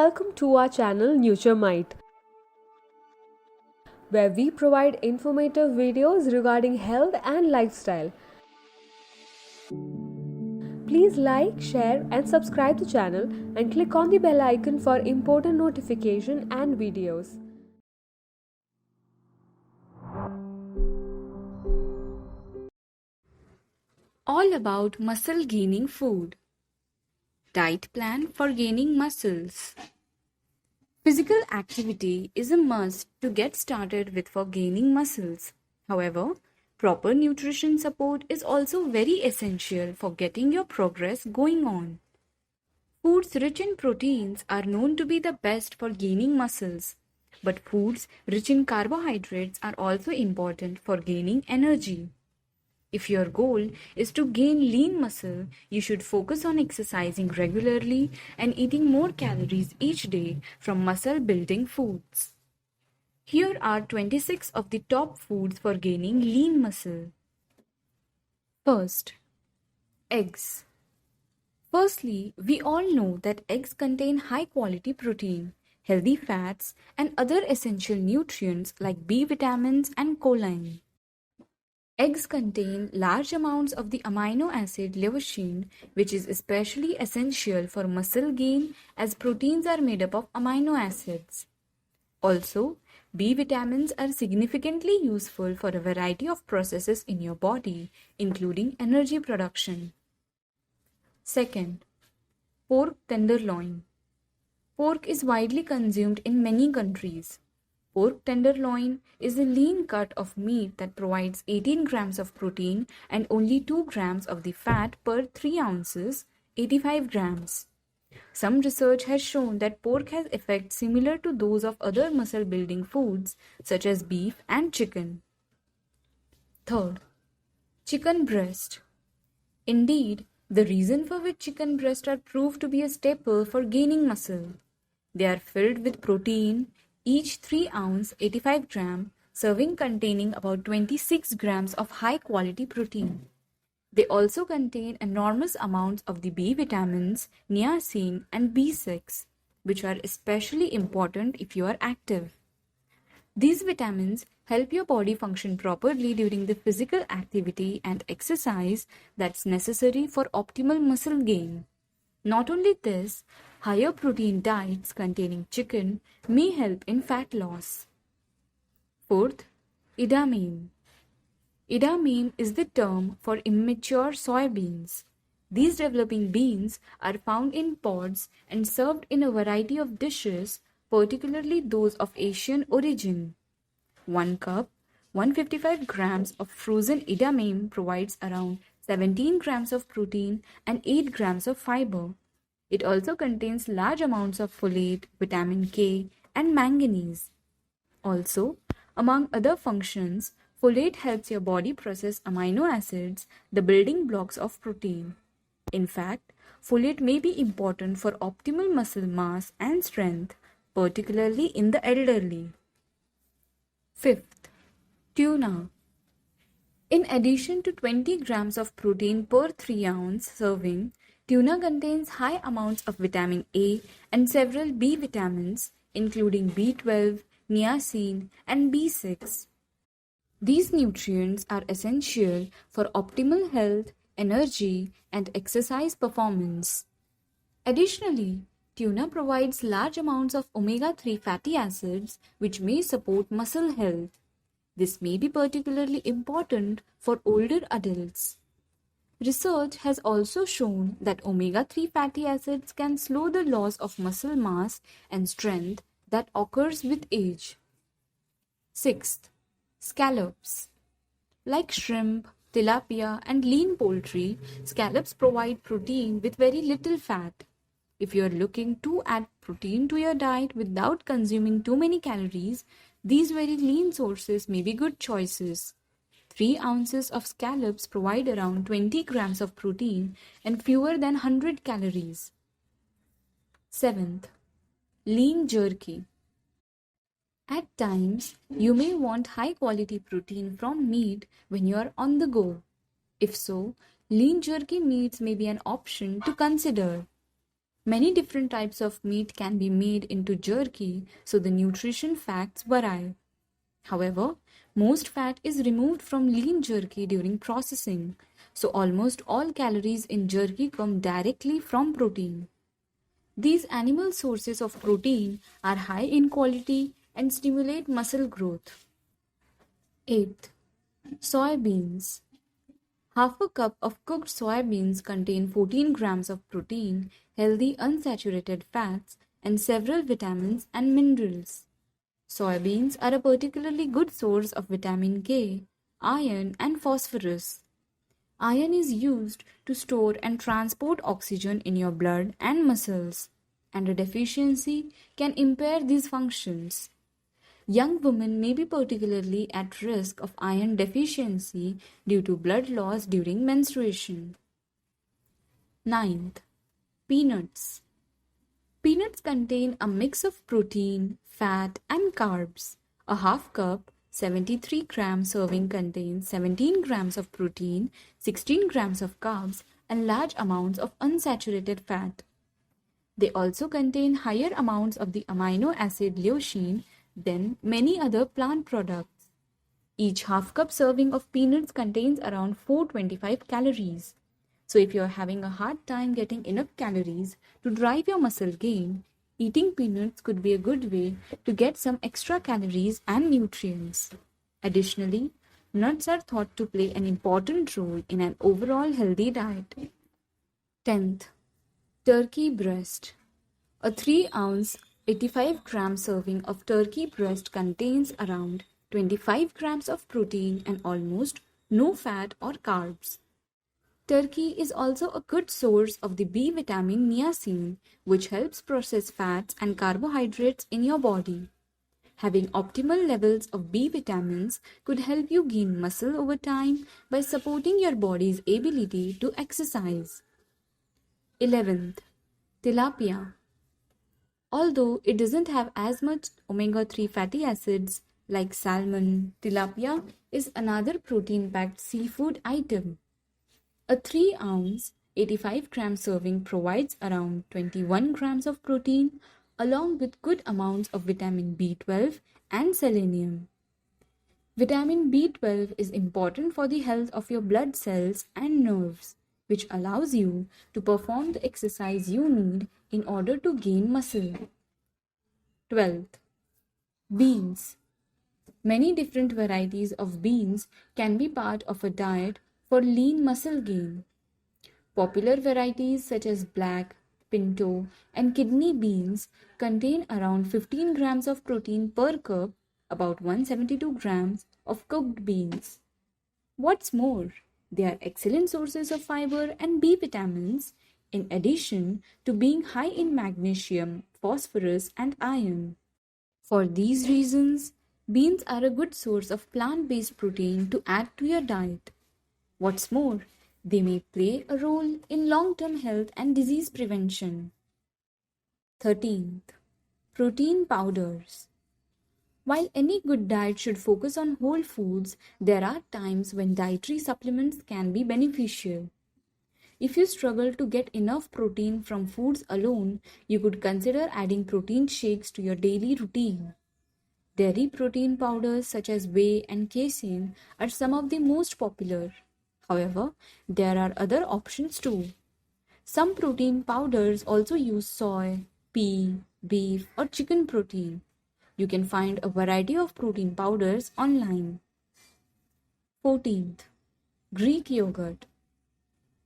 welcome to our channel NutureMite, where we provide informative videos regarding health and lifestyle. Please like, share and subscribe the channel and click on the bell icon for important notification and videos. All about muscle gaining food. Diet plan for gaining muscles. Physical activity is a must to get started with for gaining muscles. However, proper nutrition support is also very essential for getting your progress going on. Foods rich in proteins are known to be the best for gaining muscles, but foods rich in carbohydrates are also important for gaining energy. If your goal is to gain lean muscle, you should focus on exercising regularly and eating more calories each day from muscle building foods. Here are 26 of the top foods for gaining lean muscle. First, eggs. Firstly, we all know that eggs contain high quality protein, healthy fats, and other essential nutrients like B vitamins and choline. Eggs contain large amounts of the amino acid leucine, which is especially essential for muscle gain as proteins are made up of amino acids. Also, B vitamins are significantly useful for a variety of processes in your body, including energy production. Second, pork tenderloin. Pork is widely consumed in many countries. Pork tenderloin is a lean cut of meat that provides 18 grams of protein and only 2 grams of the fat per 3 ounces, 85 grams. Some research has shown that pork has effects similar to those of other muscle building foods such as beef and chicken. Third, chicken breast. Indeed, the reason for which chicken breast are proved to be a staple for gaining muscle. They are filled with protein, each 3 ounce 85 gram, serving containing about 26 grams of high quality protein. They also contain enormous amounts of the B vitamins, niacin and B6, which are especially important if you are active. These vitamins help your body function properly during the physical activity and exercise that's necessary for optimal muscle gain. Not only this, higher protein diets containing chicken may help in fat loss. Fourth, edamame. Edamame is the term for immature soybeans. These developing beans are found in pods and served in a variety of dishes, particularly those of Asian origin. 1 cup, 155 grams of frozen edamame provides around 17 grams of protein and 8 grams of fiber. It also contains large amounts of folate, vitamin K, and manganese. Also, among other functions, folate helps your body process amino acids, the building blocks of protein. In fact, folate may be important for optimal muscle mass and strength, particularly in the elderly. Fifth, tuna. In addition to 20 grams of protein per 3 ounce serving, tuna contains high amounts of vitamin A and several B vitamins, including B12, niacin, and B6. These nutrients are essential for optimal health, energy, and exercise performance. Additionally, tuna provides large amounts of omega-3 fatty acids, which may support muscle health. This may be particularly important for older adults. Research has also shown that omega-3 fatty acids can slow the loss of muscle mass and strength that occurs with age. Sixth, scallops. Like shrimp, tilapia, and lean poultry, scallops provide protein with very little fat. If you are looking to add protein to your diet without consuming too many calories, these very lean sources may be good choices. 3 ounces of scallops provide around 20 grams of protein and fewer than 100 calories. Seventh, lean jerky. At times, you may want high quality protein from meat when you are on the go. If so, lean jerky meats may be an option to consider. Many different types of meat can be made into jerky, so the nutrition facts vary. However, most fat is removed from lean jerky during processing, so almost all calories in jerky come directly from protein. These animal sources of protein are high in quality and stimulate muscle growth. 8th. Soybeans. Half a cup of cooked soybeans contain 14 grams of protein, healthy unsaturated fats, and several vitamins and minerals. Soybeans are a particularly good source of vitamin K, iron, and phosphorus. Iron is used to store and transport oxygen in your blood and muscles, and a deficiency can impair these functions. Young women may be particularly at risk of iron deficiency due to blood loss during menstruation. 9th. Peanuts. Peanuts contain a mix of protein, fat, and carbs. A half cup, 73-gram serving contains 17 grams of protein, 16 grams of carbs, and large amounts of unsaturated fat. They also contain higher amounts of the amino acid leucine than many other plant products. Each half cup serving of peanuts contains around 425 calories. So if you're having a hard time getting enough calories to drive your muscle gain, eating peanuts could be a good way to get some extra calories and nutrients. Additionally, nuts are thought to play an important role in an overall healthy diet. 10th. Turkey breast. A 3-ounce, 85-gram serving of turkey breast contains around 25 grams of protein and almost no fat or carbs. Turkey is also a good source of the B vitamin niacin, which helps process fats and carbohydrates in your body. Having optimal levels of B vitamins could help you gain muscle over time by supporting your body's ability to exercise. 11th. Tilapia. Although it doesn't have as much omega-3 fatty acids like salmon, tilapia is another protein-packed seafood item. A 3-ounce, 85-gram serving provides around 21 grams of protein along with good amounts of vitamin B12 and selenium. Vitamin B12 is important for the health of your blood cells and nerves, which allows you to perform the exercise you need in order to gain muscle. 12th. Beans. Many different varieties of beans can be part of a diet for lean muscle gain. Popular varieties such as black, pinto, and kidney beans contain around 15 grams of protein per cup, about 172 grams of cooked beans. What's more, they are excellent sources of fiber and B vitamins, in addition to being high in magnesium, phosphorus, and iron. For these reasons, beans are a good source of plant-based protein to add to your diet. What's more, they may play a role in long-term health and disease prevention. 13th. Protein powders. While any good diet should focus on whole foods, there are times when dietary supplements can be beneficial. If you struggle to get enough protein from foods alone, you could consider adding protein shakes to your daily routine. Dairy protein powders such as whey and casein are some of the most popular. However, there are other options too. Some protein powders also use soy, pea, beef, or chicken protein. You can find a variety of protein powders online. 14th. Greek yogurt.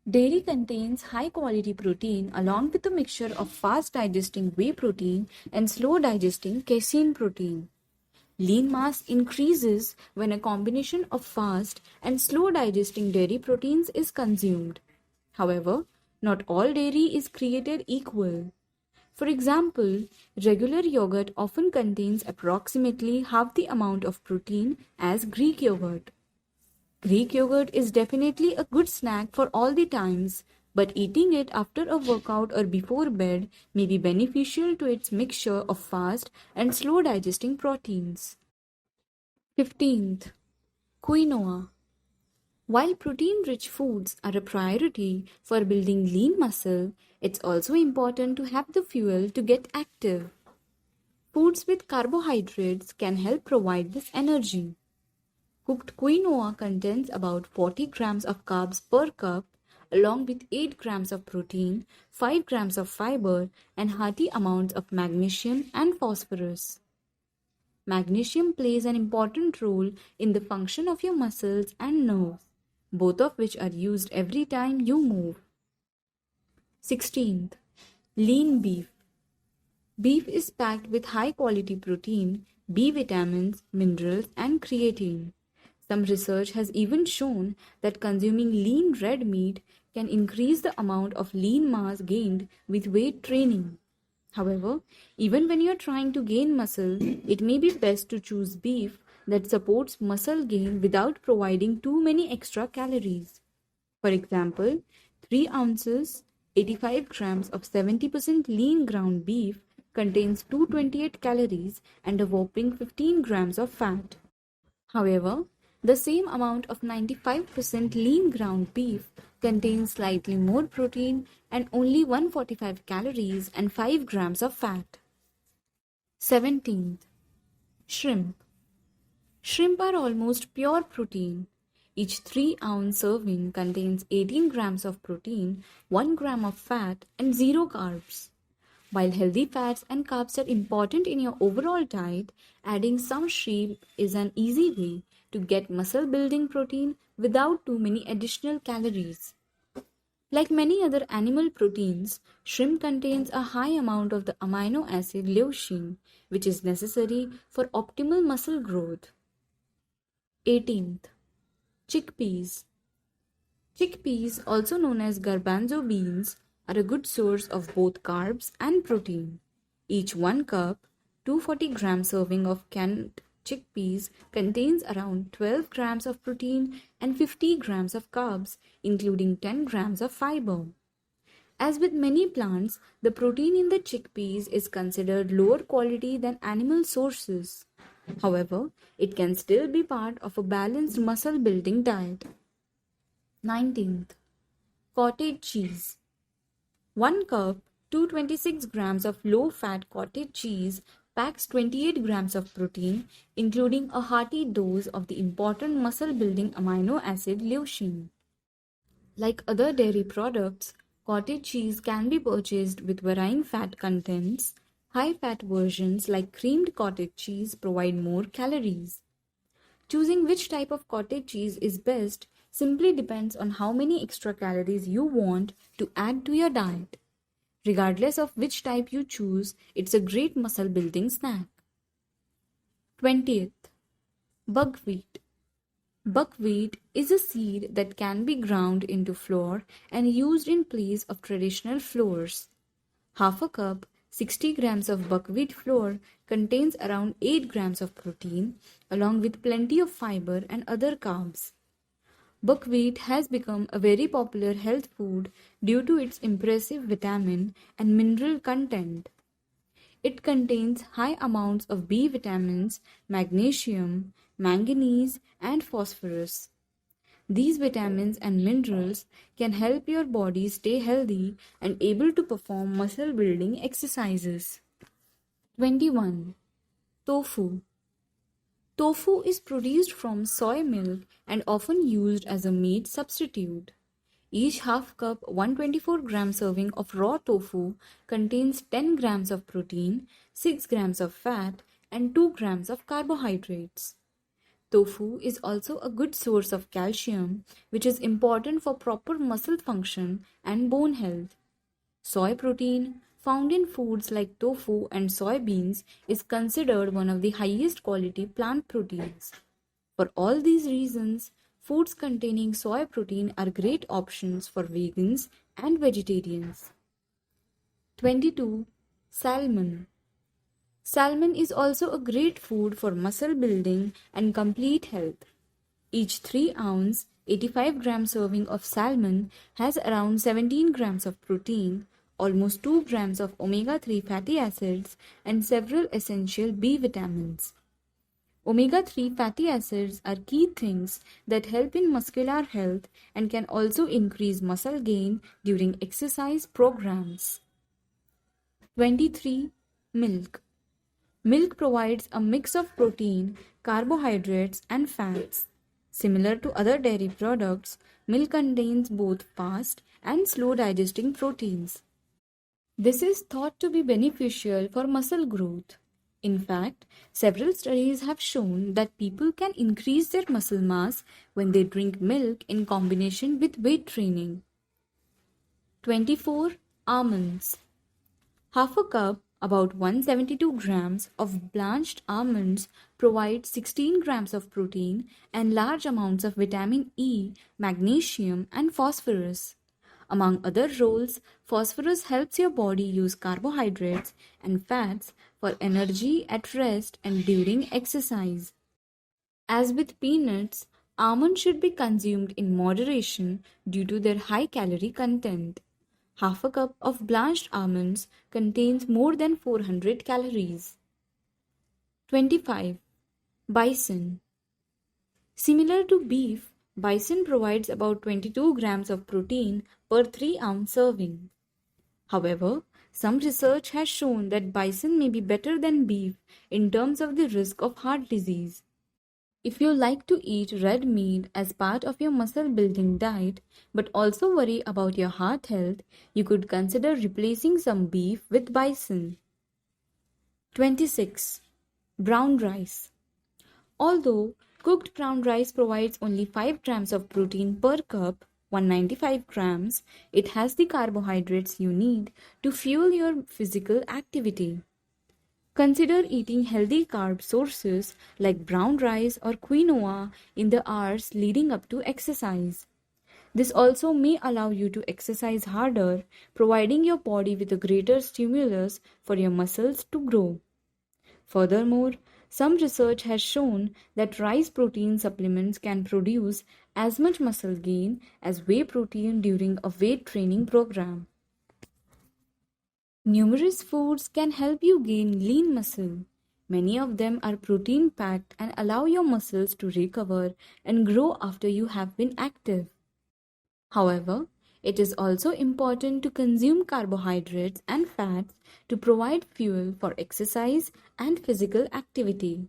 Dairy contains high-quality protein along with a mixture of fast-digesting whey protein and slow-digesting casein protein. Lean mass increases when a combination of fast and slow-digesting dairy proteins is consumed. However, not all dairy is created equal. For example, regular yogurt often contains approximately half the amount of protein as Greek yogurt. Greek yogurt is definitely a good snack for all the times, but eating it after a workout or before bed may be beneficial to its mixture of fast and slow digesting proteins. 15th. Quinoa. While protein-rich foods are a priority for building lean muscle, it's also important to have the fuel to get active. Foods with carbohydrates can help provide this energy. Cooked quinoa contains about 40 grams of carbs per cup, along with 8 grams of protein, 5 grams of fiber, and hearty amounts of magnesium and phosphorus. Magnesium plays an important role in the function of your muscles and nerves, both of which are used every time you move. 16th. Lean beef. Beef is packed with high quality protein, B vitamins, minerals, and creatine. Some research has even shown that consuming lean red meat can increase the amount of lean mass gained with weight training. However, even when you're trying to gain muscle, it may be best to choose beef that supports muscle gain without providing too many extra calories. For example, 3 ounces, 85 grams of 70% lean ground beef contains 228 calories and a whopping 15 grams of fat. However, the same amount of 95% lean ground beef contains slightly more protein and only 145 calories and 5 grams of fat. 17th. Shrimp. Shrimp are almost pure protein. Each 3-ounce serving contains 18 grams of protein, 1 gram of fat, and 0 carbs. While healthy fats and carbs are important in your overall diet, adding some shrimp is an easy way to get muscle building protein without too many additional calories. Like many other animal proteins, shrimp contains a high amount of the amino acid leucine, which is necessary for optimal muscle growth. 18th. Chickpeas. Chickpeas, also known as garbanzo beans, are a good source of both carbs and protein. Each 1 cup, 240 gram serving of canned chickpeas contains around 12 grams of protein and 50 grams of carbs, including 10 grams of fiber. As with many plants, the protein in the chickpeas is considered lower quality than animal sources. However, it can still be part of a balanced muscle building diet. 19th. Cottage cheese. 1 cup, 226 grams of low-fat cottage cheese packs 28 grams of protein, including a hearty dose of the important muscle-building amino acid leucine. Like other dairy products, cottage cheese can be purchased with varying fat contents. High-fat versions like creamed cottage cheese provide more calories. Choosing which type of cottage cheese is best simply depends on how many extra calories you want to add to your diet. Regardless of which type you choose, it's a great muscle building snack. 20th. Buckwheat. Buckwheat is a seed that can be ground into flour and used in place of traditional flours. Half a cup, 60 grams of buckwheat flour contains around 8 grams of protein, along with plenty of fiber and other carbs. Buckwheat has become a very popular health food due to its impressive vitamin and mineral content. It contains high amounts of B vitamins, magnesium, manganese, and phosphorus. These vitamins and minerals can help your body stay healthy and able to perform muscle building exercises. 21. Tofu. Tofu is produced from soy milk and often used as a meat substitute. Each half cup 124 gram serving of raw tofu contains 10 grams of protein, 6 grams of fat, and 2 grams of carbohydrates. Tofu is also a good source of calcium, which is important for proper muscle function and bone health. Soy protein, found in foods like tofu and soybeans, is considered one of the highest quality plant proteins. For all these reasons, foods containing soy protein are great options for vegans and vegetarians. 22. Salmon. Salmon is also a great food for muscle building and complete health. Each 3-ounce, 85 gram serving of salmon has around 17 grams of protein, almost 2 grams of omega-3 fatty acids, and several essential B vitamins. Omega-3 fatty acids are key things that help in muscular health and can also increase muscle gain during exercise programs. 23. Milk. Milk provides a mix of protein, carbohydrates, and fats. Similar to other dairy products, milk contains both fast and slow digesting proteins. This is thought to be beneficial for muscle growth. In fact, several studies have shown that people can increase their muscle mass when they drink milk in combination with weight training. 24. Almonds. Half a cup, about 172 grams of blanched almonds provide 16 grams of protein and large amounts of vitamin E, magnesium, and phosphorus. Among other roles, phosphorus helps your body use carbohydrates and fats for energy at rest and during exercise. As with peanuts, almonds should be consumed in moderation due to their high calorie content. Half a cup of blanched almonds contains more than 400 calories. 25. Bison. Similar to beef, bison provides about 22 grams of protein per 3-ounce serving. However, some research has shown that bison may be better than beef in terms of the risk of heart disease. If you like to eat red meat as part of your muscle building diet but also worry about your heart health, you could consider replacing some beef with bison. 26. Brown rice. Although cooked brown rice provides only 5 grams of protein per cup, 195 grams, it has the carbohydrates you need to fuel your physical activity. Consider eating healthy carb sources like brown rice or quinoa in the hours leading up to exercise. This also may allow you to exercise harder, providing your body with a greater stimulus for your muscles to grow. Furthermore, some research has shown that rice protein supplements can produce as much muscle gain as whey protein during a weight training program. Numerous foods can help you gain lean muscle. Many of them are protein packed and allow your muscles to recover and grow after you have been active. However, it is also important to consume carbohydrates and fats to provide fuel for exercise and physical activity.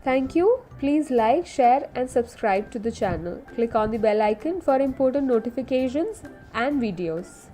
Thank you. Please like, share, and subscribe to the channel. Click on the bell icon for important notifications and videos.